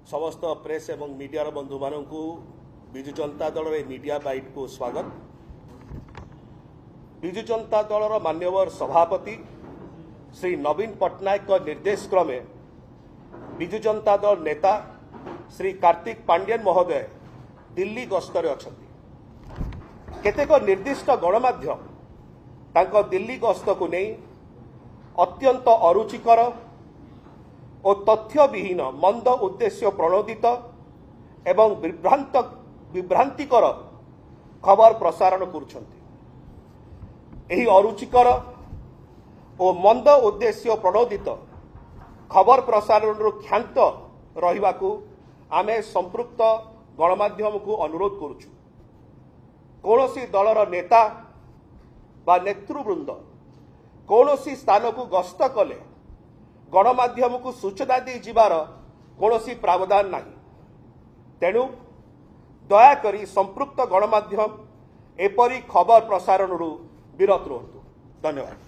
समस्त प्रेस एवं मीडिया बंधु मानक विजु जनता दल मीडिया बाइट को स्वागत। विजु जनता दल मान्यवर सभापति श्री नवीन पट्टनायक निर्देश क्रमे विजु जनता दल नेता श्री कार्तिक पांड्यन महोदय दिल्ली गस्तर अछंती। केतेक निर्दिष्ट गणमाध्यम तांको दिल्ली गस्त को नहीं अत्यंत अरुचिकर और तथ्य विहीन मंद उद्देश्य प्रणोदित एवं विभ्रांतिकर खबर प्रसारण करुछंती। एही अरुचिकर और मंद उद्देश्य प्रणोदित खबर प्रसारण क्षांत रहिबाकू आमे संपृक्त गणमाध्यम को अनुरोध करुछु। कौनसी दलर नेता बा नेतृवृंद कौनसी स्थान को गस्त कले गणमाध्यम को सूचना दी जिबार कौनसी प्रावधान नहीं। तेणु दयाकरी संपृक्त गणमाध्यम एपरी खबर प्रसारण विरत रुहतु। धन्यवाद।